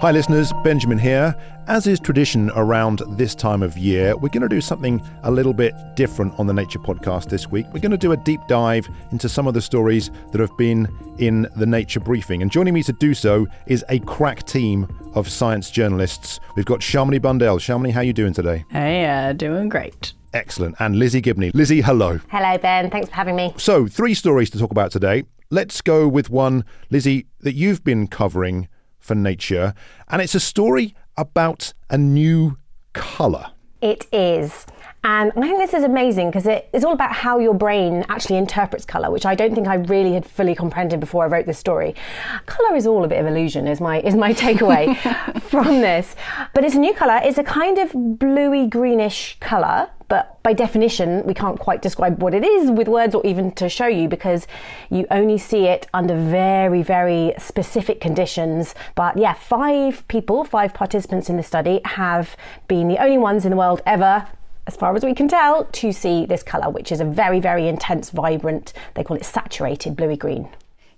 Hi listeners, Benjamin here. As is tradition around this time of year, we're going to do something a little bit different on the Nature Podcast this week. We're going to do a deep dive into some of the stories that have been in the Nature Briefing. And joining me to do so is a crack team of science journalists. We've got Shamini Bundell. Shamini, how are you doing today? Hey, doing great. Excellent. And Lizzie Gibney. Lizzie, hello. Hello, Ben. Thanks for having me. So, 3 stories to talk about today. Let's go with one, Lizzie, that you've been covering for Nature, and it's a story about a new colour. It is. And I think this is amazing because it's all about how your brain actually interprets colour, which I don't think I really had fully comprehended before I wrote this story. Colour is all a bit of illusion, is my takeaway from this. But it's a new colour. It's a kind of bluey-greenish colour, but by definition, we can't quite describe what it is with words or even to show you because you only see it under very, very specific conditions. But yeah, 5 participants in the study have been the only ones in the world ever, as far as we can tell, to see this colour, which is a very, very intense, vibrant, they call it saturated bluey green.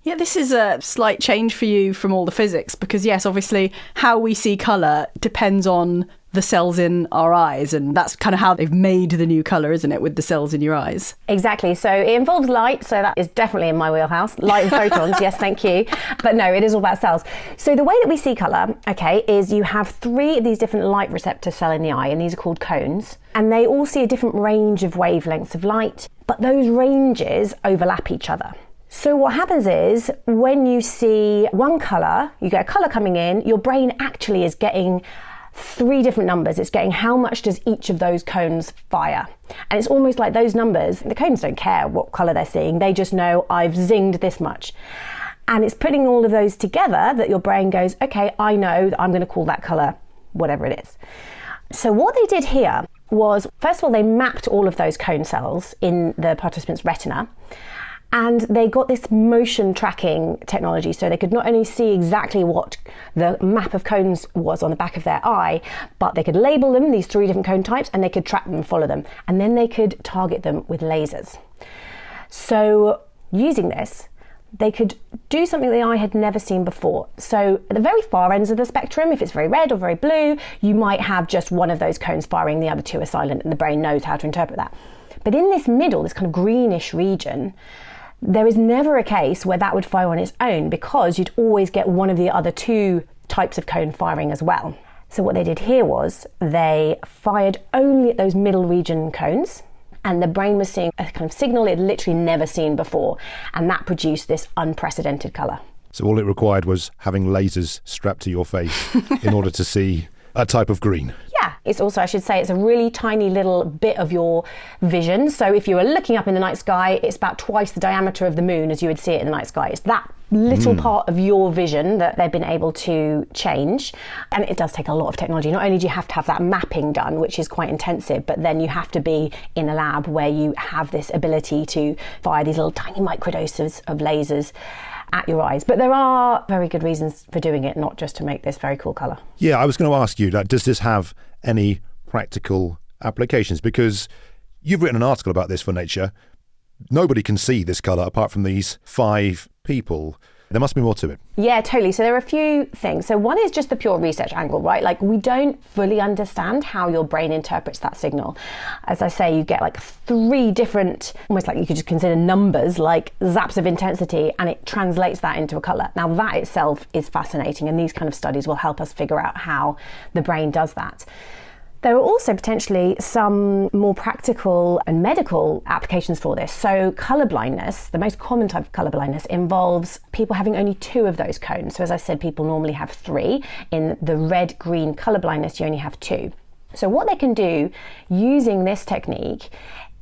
Yeah, this is a slight change for you from all the physics because, yes, obviously how we see colour depends on the cells in our eyes, and that's kind of how they've made the new colour, isn't it, with the cells in your eyes? Exactly. So it involves light, so that is definitely in my wheelhouse. Light and photons, yes, thank you. But no, it is all about cells. So the way that we see colour, okay, is you have 3 of these different light receptor cells in the eye, and these are called cones, and they all see a different range of wavelengths of light, but those ranges overlap each other. So what happens is when you see one colour, you get a colour coming in, your brain actually is getting 3 different numbers. It's getting how much does each of those cones fire. And it's almost like those numbers, the cones don't care what colour they're seeing, they just know I've zinged this much. And it's putting all of those together that your brain goes, okay, I know that I'm going to call that colour whatever it is. So what they did here was, first of all, they mapped all of those cone cells in the participant's retina. And they got this motion tracking technology, so they could not only see exactly what the map of cones was on the back of their eye, but they could label them, these 3 different cone types, and they could track them and follow them. And then they could target them with lasers. So using this, they could do something the eye had never seen before. So at the very far ends of the spectrum, if it's very red or very blue, you might have just one of those cones firing, the other 2 are silent, and the brain knows how to interpret that. But in this middle, this kind of greenish region, there is never a case where that would fire on its own because you'd always get one of the other 2 types of cone firing as well. So what they did here was they fired only at those middle region cones, and the brain was seeing a kind of signal it had literally never seen before, and that produced this unprecedented colour. So all it required was having lasers strapped to your face in order to see a type of green. Yeah, it's also, I should say, it's a really tiny little bit of your vision. So if you were looking up in the night sky, it's about twice the diameter of the moon as you would see it in the night sky. It's that little part of your vision that they've been able to change. And it does take a lot of technology. Not only do you have to have that mapping done, which is quite intensive, but then you have to be in a lab where you have this ability to fire these little tiny microdoses of lasers at your eyes. But there are very good reasons for doing it, not just to make this very cool colour. Yeah, I was going to ask you, does this have any practical applications? Because you've written an article about this for Nature. Nobody can see this colour apart from these 5 people. There must be more to it. Yeah, totally. So there are a few things. So one is just the pure research angle, right? Like we don't fully understand how your brain interprets that signal. As I say, you get like 3 different, almost like you could just consider numbers, like zaps of intensity, and it translates that into a colour. Now that itself is fascinating, and these kind of studies will help us figure out how the brain does that. There are also potentially some more practical and medical applications for this. So colour blindness, the most common type of colour blindness, involves people having only 2 of those cones. So as I said, people normally have 3. In the red-green colour blindness, you only have 2. So what they can do using this technique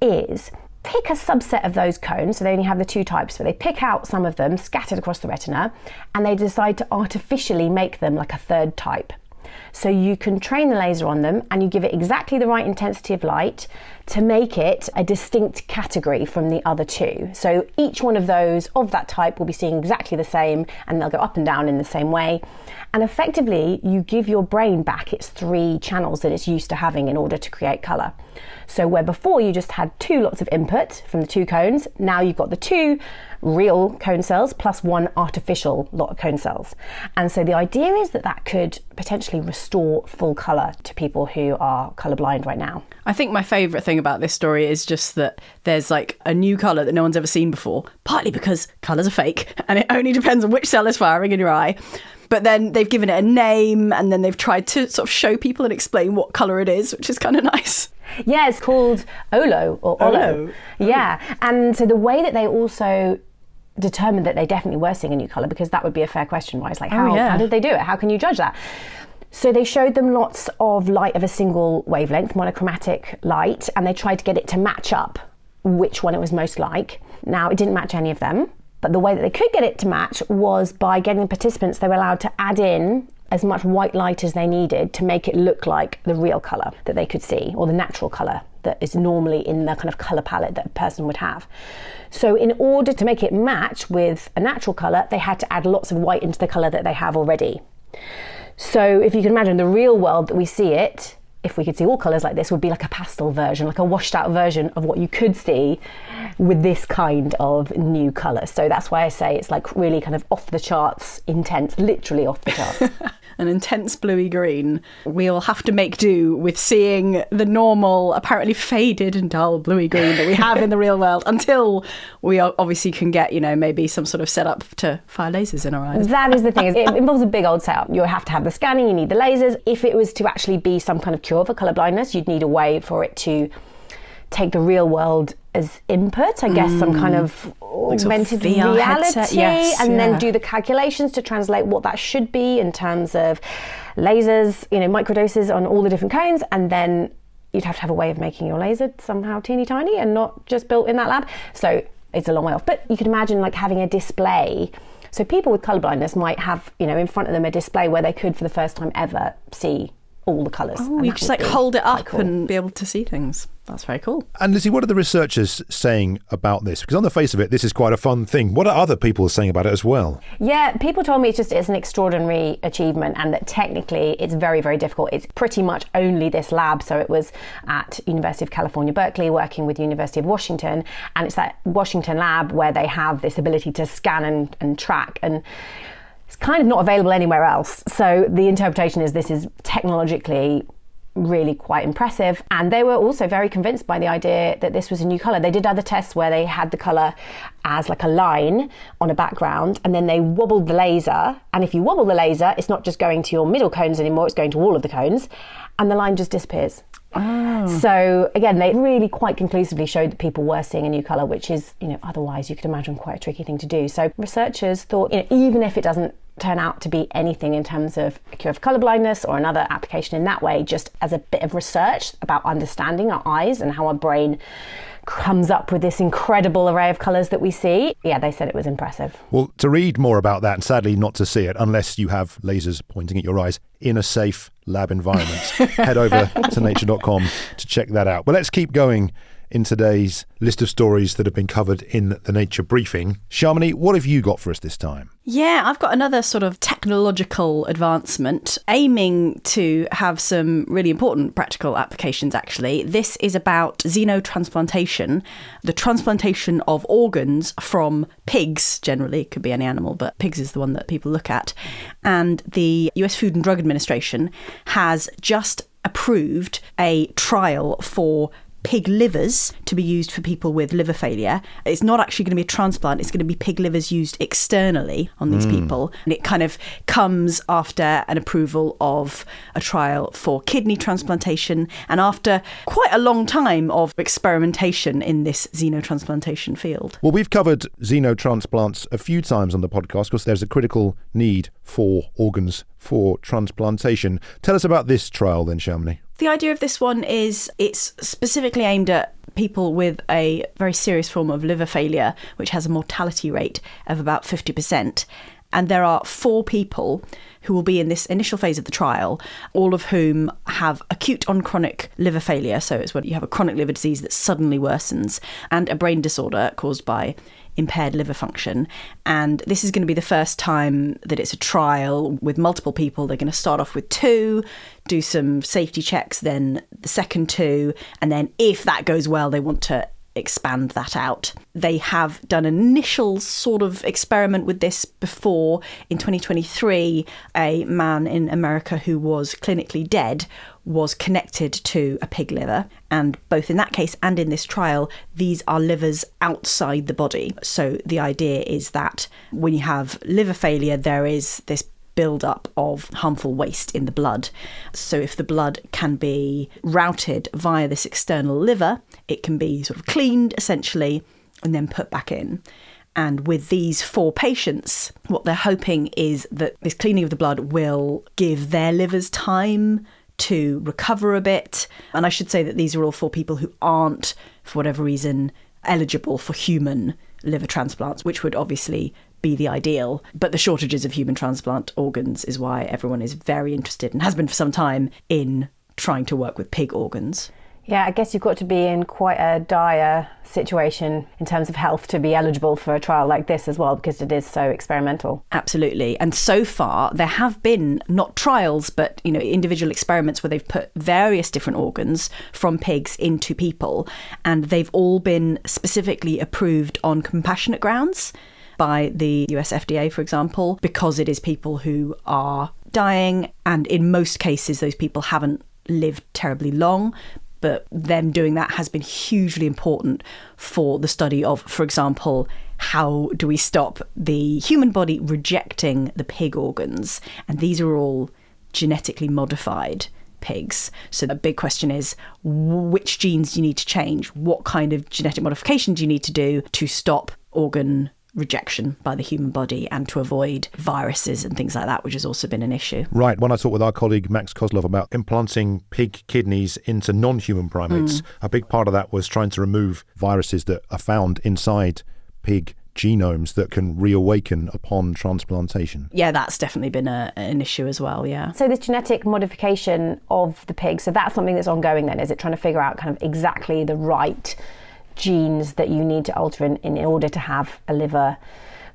is pick a subset of those cones, so they only have the 2 types, but they pick out some of them scattered across the retina, and they decide to artificially make them like a 3rd type. So you can train the laser on them and you give it exactly the right intensity of light to make it a distinct category from the other 2. So each one of those of that type will be seeing exactly the same, and they'll go up and down in the same way. And effectively, you give your brain back its 3 channels that it's used to having in order to create colour. So where before you just had 2 lots of input from the 2 cones, now you've got the 2 real cone cells plus 1 artificial lot of cone cells. And so the idea is that could potentially restore full colour to people who are colourblind right now. I think my favourite thing about this story is just that there's like a new colour that no one's ever seen before, partly because colours are fake and it only depends on which cell is firing in your eye. But then they've given it a name and then they've tried to sort of show people and explain what colour it is, which is kind of nice. Yeah, it's called Olo or Olo. Yeah, and so the way that they also determined that they definitely were seeing a new colour, because that would be a fair question, right? It's like, how did they do it? How can you judge that? So they showed them lots of light of a single wavelength, monochromatic light, and they tried to get it to match up which one it was most like. Now, it didn't match any of them, but the way that they could get it to match was by getting participants, they were allowed to add in as much white light as they needed to make it look like the real colour that they could see, or the natural colour that is normally in the kind of colour palette that a person would have. So in order to make it match with a natural colour, they had to add lots of white into the colour that they have already. So if you can imagine the real world that we see it, if we could see all colours like this, would be like a pastel version, like a washed out version of what you could see with this kind of new colour. So that's why I say it's like really kind of off the charts, intense, literally off the charts. An intense bluey green. We'll have to make do with seeing the normal, apparently faded and dull bluey green that we have in the real world until we obviously can get, maybe some sort of setup to fire lasers in our eyes. That is the thing. It involves a big old setup. You have to have the scanning, you need the lasers. If it was to actually be some kind of cure for colour blindness, you'd need a way for it to take the real world as input, I guess, some kind of augmented reality, and then do the calculations to translate what that should be in terms of lasers, microdoses on all the different cones, and then you'd have to have a way of making your laser somehow teeny tiny and not just built in that lab. So it's a long way off. But you could imagine like having a display. So people with colour blindness might have, in front of them a display where they could, for the first time ever, see all the colours. Oh, you could just like hold it up and be able to see things. That's very cool. And Lizzie, what are the researchers saying about this? Because on the face of it, this is quite a fun thing. What are other people saying about it as well? Yeah, people told me it's an extraordinary achievement and that technically it's very, very difficult. It's pretty much only this lab. So it was at University of California, Berkeley, working with University of Washington. And it's that Washington lab where they have this ability to scan and track, and it's kind of not available anywhere else. So the interpretation is this is technologically really quite impressive. And they were also very convinced by the idea that this was a new colour. They did other tests where they had the colour as like a line on a background, and then they wobbled the laser. And if you wobble the laser, it's not just going to your middle cones anymore, it's going to all of the cones, and the line just disappears. Oh. So again, they really quite conclusively showed that people were seeing a new colour, which is, otherwise you could imagine quite a tricky thing to do. So researchers thought, even if it doesn't turn out to be anything in terms of a cure for colour blindness or another application in that way, just as a bit of research about understanding our eyes and how our brain comes up with this incredible array of colours that we see. Yeah, they said it was impressive. Well, to read more about that, and sadly not to see it unless you have lasers pointing at your eyes in a safe lab environment, head over to nature.com to check that out. But let's keep going in today's list of stories that have been covered in the Nature Briefing. Shamini, what have you got for us this time? Yeah, I've got another sort of technological advancement aiming to have some really important practical applications, actually. This is about xeno-transplantation, the transplantation of organs from pigs, generally. It could be any animal, but pigs is the one that people look at. And the US Food and Drug Administration has just approved a trial for pig livers to be used for people with liver failure. It's not actually going to be a transplant, it's going to be pig livers used externally on these people. And it kind of comes after an approval of a trial for kidney transplantation and after quite a long time of experimentation in this xenotransplantation field. Well, we've covered xenotransplants a few times on the podcast because there's a critical need for organs for transplantation. Tell us about this trial then, Shamini. The idea of this one is it's specifically aimed at people with a very serious form of liver failure, which has a mortality rate of about 50%. And there are 4 people who will be in this initial phase of the trial, all of whom have acute on chronic liver failure. So it's when you have a chronic liver disease that suddenly worsens, and a brain disorder caused by impaired liver function. And this is going to be the first time that it's a trial with multiple people. They're going to start off with 2, do some safety checks, then the second 2, and then if that goes well, they want to expand that out. They have done an initial sort of experiment with this before. In 2023, a man in America who was clinically dead was connected to a pig liver. And both in that case and in this trial, these are livers outside the body. So the idea is that when you have liver failure, there is this build-up of harmful waste in the blood. So if the blood can be routed via this external liver, it can be sort of cleaned essentially and then put back in. And with these 4 patients, what they're hoping is that this cleaning of the blood will give their livers time to recover a bit. And I should say that these are all 4 people who aren't, for whatever reason, eligible for human liver transplants, which would obviously be the ideal. But the shortages of human transplant organs is why everyone is very interested, and has been for some time, in trying to work with pig organs. Yeah, I guess you've got to be in quite a dire situation in terms of health to be eligible for a trial like this as well, because it is so experimental. Absolutely. And so far, there have been not trials, but individual experiments where they've put various different organs from pigs into people, and they've all been specifically approved on compassionate grounds by the US FDA, for example, because it is people who are dying, and in most cases those people haven't lived terribly long. But them doing that has been hugely important for the study of, for example, how do we stop the human body rejecting the pig organs? And these are all genetically modified pigs. So the big question is, which genes do you need to change? What kind of genetic modification do you need to do to stop organ rejection by the human body and to avoid viruses and things like that, which has also been an issue. Right. When I talked with our colleague Max Kozlov about implanting pig kidneys into non-human primates, a big part of that was trying to remove viruses that are found inside pig genomes that can reawaken upon transplantation. Yeah, that's definitely been an issue as well, yeah. So this genetic modification of the pig, so that's something that's ongoing then, is it? Trying to figure out kind of exactly the right genes that you need to alter in order to have a liver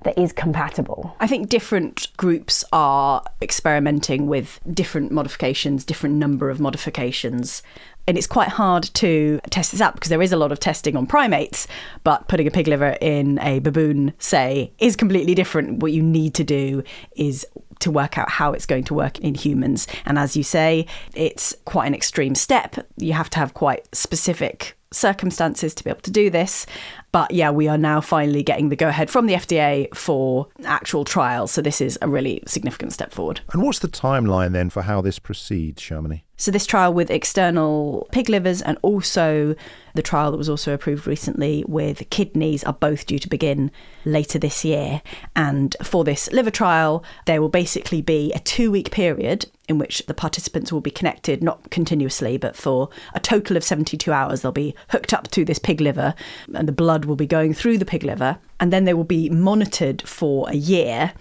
that is compatible? I think different groups are experimenting with different modifications, different number of modifications. And it's quite hard to test this out because there is a lot of testing on primates, but putting a pig liver in a baboon, say, is completely different. What you need to do is to work out how it's going to work in humans. And as you say, it's quite an extreme step. You have to have quite specific circumstances to be able to do this. But yeah, we are now finally getting the go-ahead from the FDA for actual trials. So this is a really significant step forward. And what's the timeline then for how this proceeds, Shamini? So this trial with external pig livers and also the trial that was also approved recently with kidneys are both due to begin later this year. And for this liver trial, there will basically be a 2-week period in which the participants will be connected, not continuously, but for a total of 72 hours, they'll be hooked up to this pig liver and the blood will be going through the pig liver. And then they will be monitored for a year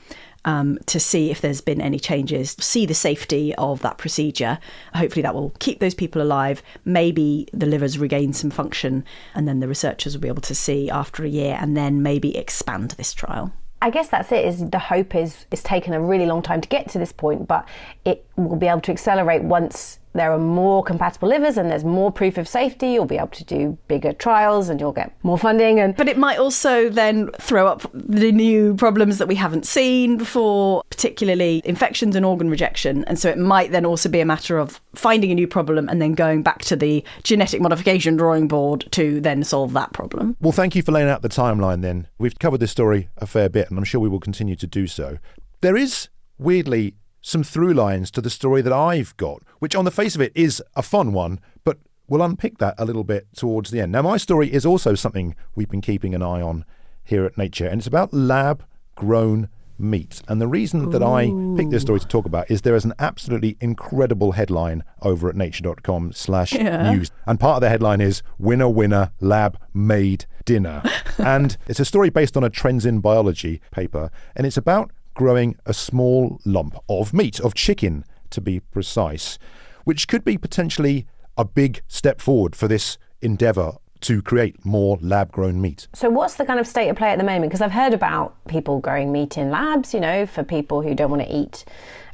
to see if there's been any changes, see the safety of that procedure. Hopefully that will keep those people alive. Maybe the livers regain some function and then the researchers will be able to see after a year and then maybe expand this trial. I guess that's it, is the hope is it's taken a really long time to get to this point, but it will be able to accelerate once there are more compatible livers and there's more proof of safety. You'll be able to do bigger trials and you'll get more funding. But it might also then throw up the new problems that we haven't seen before, particularly infections and organ rejection. And so it might then also be a matter of finding a new problem and then going back to the genetic modification drawing board to then solve that problem. Well, thank you for laying out the timeline then. We've covered this story a fair bit and I'm sure we will continue to do so. There is, weirdly, some through lines to the story that I've got, which on the face of it is a fun one, but we'll unpick that a little bit towards the end. Now, my story is also something we've been keeping an eye on here at Nature, and it's about lab-grown meat. And the reason that I picked this story to talk about is there is an absolutely incredible headline over at nature.com/news. And part of the headline is "Winner, winner, lab made dinner." And it's a story based on a Trends in Biology paper, and it's about growing a small lump of meat, of chicken to be precise, which could be potentially a big step forward for this endeavour to create more lab-grown meat. So what's the kind of state of play at the moment? Because I've heard about people growing meat in labs, for people who don't want to eat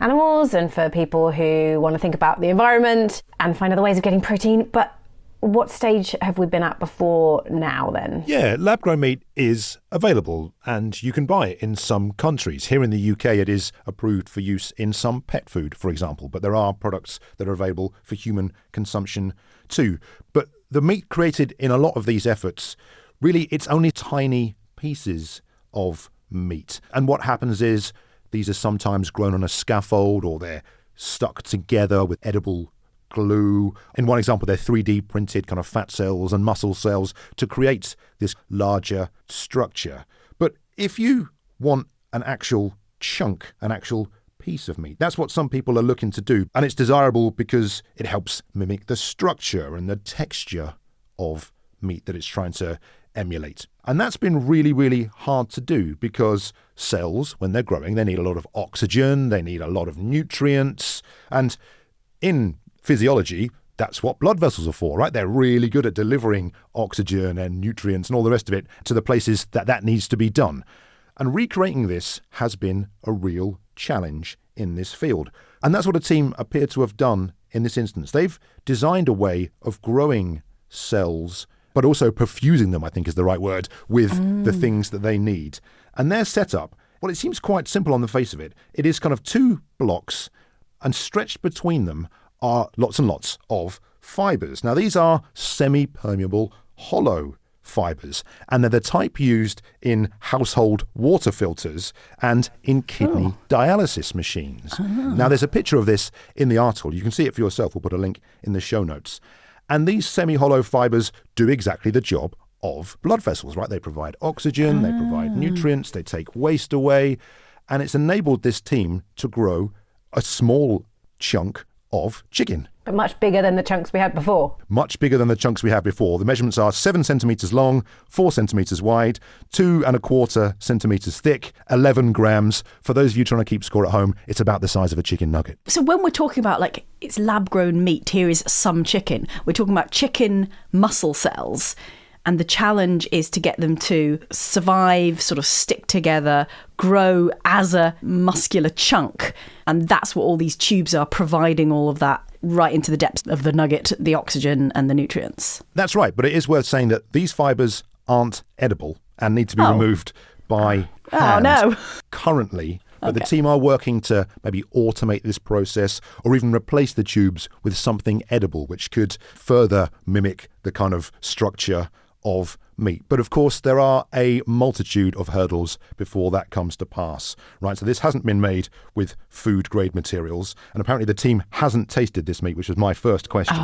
animals and for people who want to think about the environment and find other ways of getting protein. But what stage have we been at before now then? Yeah, lab-grown meat is available and you can buy it in some countries. Here in the UK, it is approved for use in some pet food, for example, but there are products that are available for human consumption too. But the meat created in a lot of these efforts, really, it's only tiny pieces of meat. And what happens is these are sometimes grown on a scaffold or they're stuck together with edible glue. In one example, they're 3D printed kind of fat cells and muscle cells to create this larger structure. But if you want an actual chunk, an actual piece of meat, that's what some people are looking to do. And it's desirable because it helps mimic the structure and the texture of meat that it's trying to emulate. And that's been really, really hard to do because cells, when they're growing, they need a lot of oxygen, they need a lot of nutrients. And in physiology, that's what blood vessels are for, right? They're really good at delivering oxygen and nutrients and all the rest of it to the places that needs to be done. And recreating this has been a real challenge in this field. And that's what a team appear to have done in this instance. They've designed a way of growing cells, but also perfusing them, I think is the right word, with the things that they need. And their setup, well, it seems quite simple on the face of it. It is kind of two blocks, and stretched between them are lots and lots of fibres. Now, these are semi-permeable hollow fibres, and they're the type used in household water filters and in kidney dialysis machines. Now, there's a picture of this in the article. You can see it for yourself. We'll put a link in the show notes. And these semi-hollow fibres do exactly the job of blood vessels, right? They provide oxygen, they provide nutrients, they take waste away, and it's enabled this team to grow a small chunk of chicken. But much bigger than the chunks we had before. Much bigger than the chunks we had before. The measurements are 7 centimetres long, 4 centimetres wide, 2¼ centimetres thick, 11 grams. For those of you trying to keep score at home, it's about the size of a chicken nugget. So when we're talking about like it's lab-grown meat, here is some chicken. We're talking about chicken muscle cells. And the challenge is to get them to survive, sort of stick together, grow as a muscular chunk. And that's what all these tubes are, providing all of that right into the depths of the nugget, the oxygen and the nutrients. That's right. But it is worth saying that these fibres aren't edible and need to be removed by hand currently. But the team are working to maybe automate this process or even replace the tubes with something edible, which could further mimic the kind of structure of meat. But of course, there are a multitude of hurdles before that comes to pass, right? So this hasn't been made with food-grade materials, and apparently the team hasn't tasted this meat, which was my first question.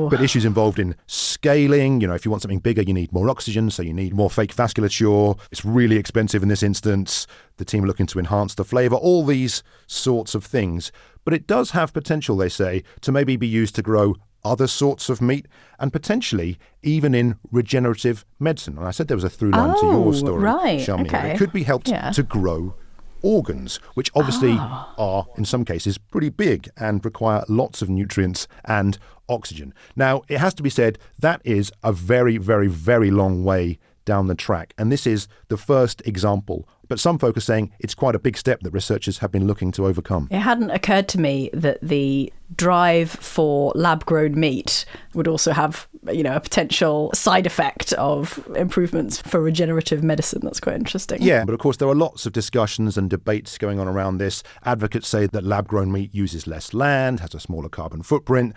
But issues involved in scaling, if you want something bigger, you need more oxygen, so you need more fake vasculature. It's really expensive in this instance. The team are looking to enhance the flavour, all these sorts of things. But it does have potential, they say, to maybe be used to grow other sorts of meat, and potentially even in regenerative medicine. And I said there was a through line to your story, Shamini. Okay. It could be helped to grow organs, which obviously are, in some cases, pretty big and require lots of nutrients and oxygen. Now, it has to be said, that is a very, very, very long way down the track. And this is the first example. But some folk are saying it's quite a big step that researchers have been looking to overcome. It hadn't occurred to me that the drive for lab-grown meat would also have, a potential side effect of improvements for regenerative medicine. That's quite interesting. Yeah, but of course there are lots of discussions and debates going on around this. Advocates say that lab-grown meat uses less land, has a smaller carbon footprint.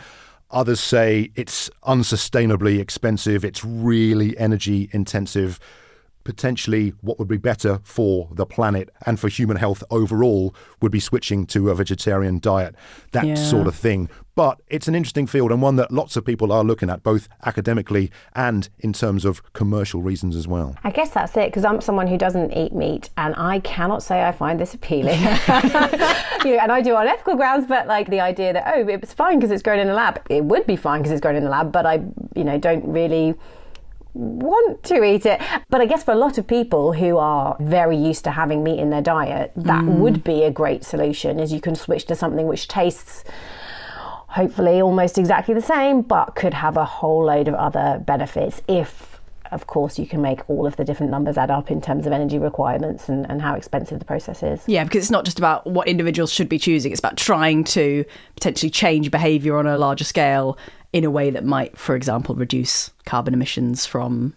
Others say it's unsustainably expensive, it's really energy intensive. Potentially what would be better for the planet and for human health overall would be switching to a vegetarian diet, that sort of thing. But it's an interesting field and one that lots of people are looking at, both academically and in terms of commercial reasons as well. I guess that's it, because I'm someone who doesn't eat meat and I cannot say I find this appealing. And I do on ethical grounds, but like the idea that, it's fine because it's grown in a lab. It would be fine because it's grown in a lab, but I, don't really want to eat it. But I guess for a lot of people who are very used to having meat in their diet, that would be a great solution, is you can switch to something which tastes hopefully almost exactly the same, but could have a whole load of other benefits if, of course, you can make all of the different numbers add up in terms of energy requirements and how expensive the process is. Yeah, because it's not just about what individuals should be choosing, it's about trying to potentially change behaviour on a larger scale in a way that might, for example, reduce carbon emissions from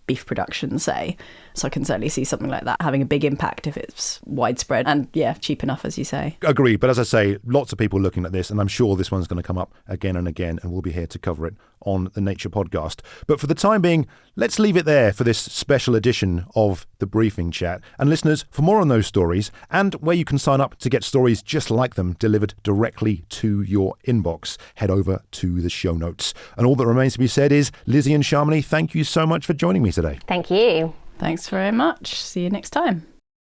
beef production, say. So I can certainly see something like that having a big impact if it's widespread and, cheap enough, as you say. Agreed. But as I say, lots of people looking at this, and I'm sure this one's going to come up again and again, and we'll be here to cover it on the Nature Podcast. But for the time being, let's leave it there for this special edition of the Briefing Chat. And listeners, for more on those stories and where you can sign up to get stories just like them delivered directly to your inbox, head over to the show notes. And all that remains to be said is, Lizzie and Shamini, thank you so much for joining me today. Thank you. Thanks very much. See you next time.